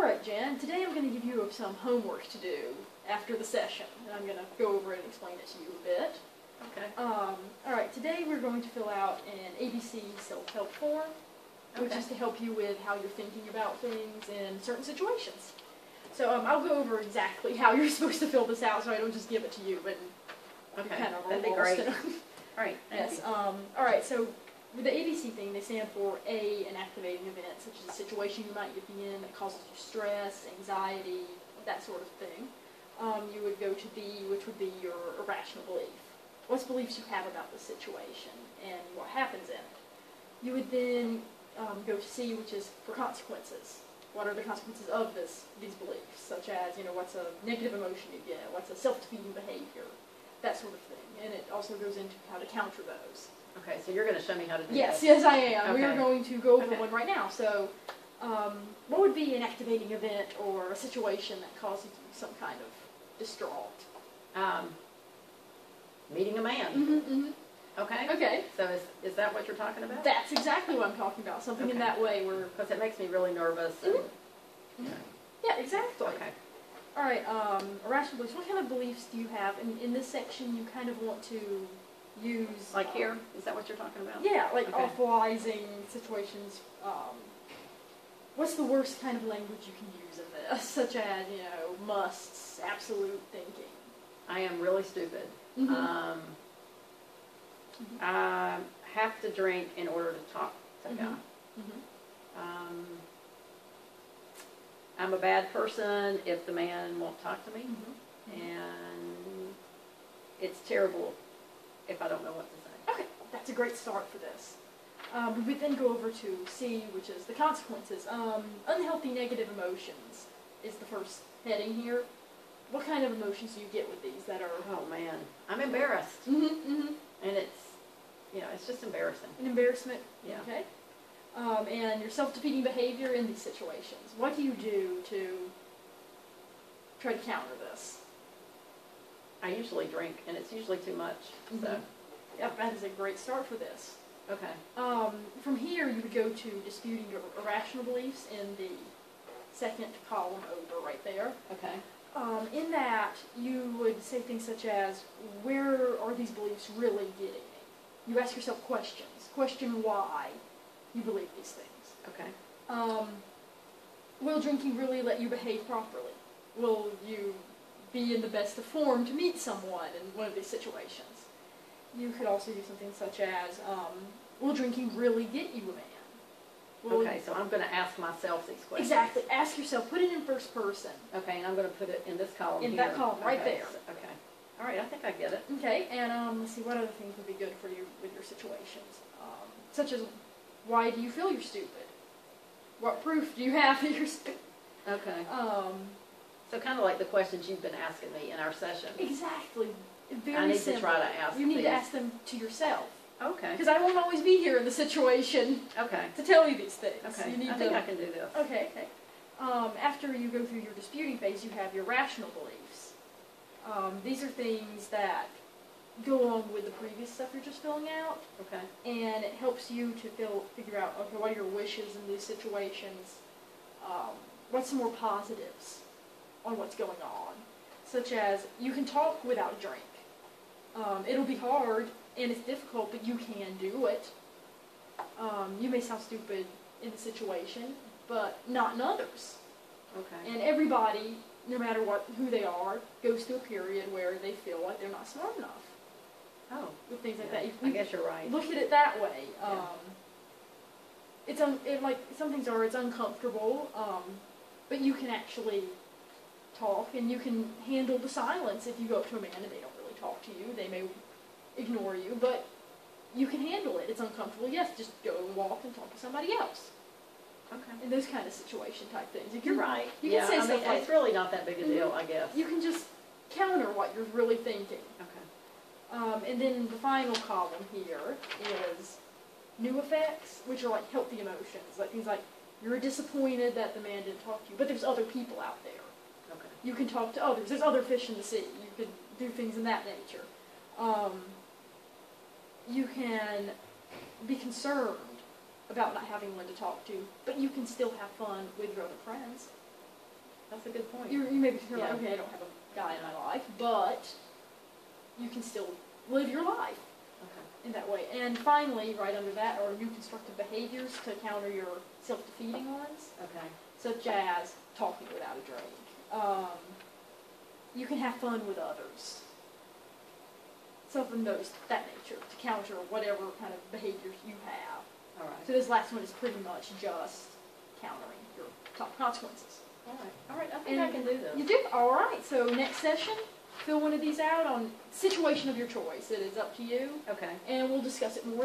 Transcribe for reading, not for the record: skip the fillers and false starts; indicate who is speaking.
Speaker 1: Alright, Jen, today I'm going to give you some homework to do after the session, and I'm going to go over it and explain it to you a bit.
Speaker 2: Okay.
Speaker 1: Alright, today we're going to fill out an ABC self-help form, which is to help you with how you're thinking about things in certain situations. So I'll go over exactly how you're supposed to fill this out so I don't just give it to you, but
Speaker 2: Okay,
Speaker 1: kind of
Speaker 2: that'd be
Speaker 1: lost.
Speaker 2: great. Alright,
Speaker 1: Yes. Alright, so with the ABC thing, they stand for A, an activating event, such as a situation you might be in that causes you stress, anxiety, that sort of thing. You would go to B, which would be your irrational belief. What's beliefs you have about the situation and what happens in it. You would then go to C, which is for consequences. What are the consequences of these beliefs, such as, what's a negative emotion you get, what's a self-defeating behavior, that sort of thing. And it also goes into how to counter those.
Speaker 2: Okay, so you're going to show me how to do
Speaker 1: Yes,
Speaker 2: that?
Speaker 1: yes I am.
Speaker 2: Okay.
Speaker 1: We are going to go over one right now. So, what would be an activating event or a situation that causes you some kind of distraught?
Speaker 2: Meeting a man.
Speaker 1: Mm-hmm.
Speaker 2: Okay.
Speaker 1: Okay.
Speaker 2: So is that what you're talking about?
Speaker 1: That's exactly what I'm talking about. Something in that way where...
Speaker 2: Because it makes me really nervous. And,
Speaker 1: Yeah, exactly.
Speaker 2: Okay.
Speaker 1: All right, irrational beliefs. What kind of beliefs do you have? In this section, you kind of want to use...
Speaker 2: Like here? Is that what you're talking about?
Speaker 1: Yeah, like
Speaker 2: Okay.
Speaker 1: awfulizing situations. What's the worst kind of language you can use in this? Such as, musts, absolute thinking.
Speaker 2: I am really stupid.
Speaker 1: Mm-hmm.
Speaker 2: I have to drink in order to talk to a guy.
Speaker 1: Mm-hmm.
Speaker 2: I'm a bad person if the man won't talk to me.
Speaker 1: Mm-hmm.
Speaker 2: And it's terrible if I don't know what to say.
Speaker 1: Okay, that's a great start for this. We would then go over to C, which is the consequences. Unhealthy negative emotions is the first heading here. What kind of emotions do you get with these that are...
Speaker 2: Oh man, I'm embarrassed.
Speaker 1: Mm-hmm, mm-hmm.
Speaker 2: And it's just embarrassing.
Speaker 1: An embarrassment?
Speaker 2: Yeah.
Speaker 1: Okay. And your self-defeating behavior in these situations. What do you do to try to counter this?
Speaker 2: I usually drink, and it's usually too much.
Speaker 1: Mm-hmm.
Speaker 2: So,
Speaker 1: Yep, that is a great start for this.
Speaker 2: okay.
Speaker 1: From here, you would go to disputing your irrational beliefs in the second column over right there.
Speaker 2: Okay.
Speaker 1: In that, you would say things such as, where are these beliefs really getting me? You ask yourself questions. Question why you believe these things.
Speaker 2: Okay.
Speaker 1: Will drinking really let you behave properly? Will you be in the best of form to meet someone in one of these situations? You could also do something such as, will drinking really get you a man?
Speaker 2: Okay, so I'm going to ask myself these questions.
Speaker 1: Exactly. Ask yourself. Put it in first person.
Speaker 2: Okay, and I'm going to put it in this column
Speaker 1: In
Speaker 2: here.
Speaker 1: that column, right
Speaker 2: Okay,
Speaker 1: there.
Speaker 2: so- okay. All right, I think I get it.
Speaker 1: Okay, and let's see, what other things would be good for you with your situations? Such as, why do you feel you're stupid? What proof do you have that you're stupid?
Speaker 2: Okay. So kind of like the questions you've been asking me in our session.
Speaker 1: Exactly. Very
Speaker 2: I need
Speaker 1: simple.
Speaker 2: to try to ask
Speaker 1: You need
Speaker 2: these.
Speaker 1: to ask them to yourself.
Speaker 2: Okay.
Speaker 1: Because I won't always be here in the situation
Speaker 2: Okay.
Speaker 1: to tell you these things.
Speaker 2: Okay.
Speaker 1: You need
Speaker 2: I think I can do this.
Speaker 1: Okay, okay. After you go through your disputing phase, you have your rational beliefs. These are things that go along with the previous stuff you're just filling out,
Speaker 2: Okay.
Speaker 1: and it helps you to figure out, okay, what are your wishes in these situations? What's some more positives on what's going on? Such as, you can talk without a drink. It'll be hard, and it's difficult, but you can do it. You may sound stupid in the situation, but not in others.
Speaker 2: Okay.
Speaker 1: And everybody, no matter who they are, goes through a period where they feel like they're not smart enough.
Speaker 2: Oh.
Speaker 1: With things like
Speaker 2: Yeah,
Speaker 1: that.
Speaker 2: I guess you're right.
Speaker 1: Look at it that way.
Speaker 2: Yeah.
Speaker 1: Like some things are, it's uncomfortable, but you can actually talk, and you can handle the silence if you go up to a man and they don't really talk to you. They may ignore you, but you can handle it. It's uncomfortable. Yes, just go and walk and talk to somebody else.
Speaker 2: Okay.
Speaker 1: In those kind of situation type things.
Speaker 2: You're right.
Speaker 1: You
Speaker 2: Yeah,
Speaker 1: can say
Speaker 2: I mean,
Speaker 1: stuff like,
Speaker 2: it's really not that big a deal, I guess.
Speaker 1: you can just counter what you're really thinking.
Speaker 2: Okay.
Speaker 1: And then the final column here is new effects, which are like healthy emotions. Like things like, you're disappointed that the man didn't talk to you, but there's other people out there.
Speaker 2: Okay.
Speaker 1: You can talk to others. There's other fish in the sea. You could do things in that nature. You can be concerned about not having one to talk to, but you can still have fun with your other friends.
Speaker 2: That's a good point.
Speaker 1: You may be thinking, like,
Speaker 2: Yeah.
Speaker 1: okay, I don't have a guy in my life, but you can still live your life
Speaker 2: Okay.
Speaker 1: in that way. And finally, right under that are new constructive behaviors to counter your self-defeating ones,
Speaker 2: Okay.
Speaker 1: such as talking without a drink. You can have fun with others. Something that nature to counter whatever kind of behaviors you have.
Speaker 2: All right.
Speaker 1: So this last one is pretty much just countering your top consequences.
Speaker 2: All right. All right. I think I can do this.
Speaker 1: You do? All right. So next session, fill one of these out on situation of your choice. It is up to you,
Speaker 2: Okay.
Speaker 1: and we'll discuss it more.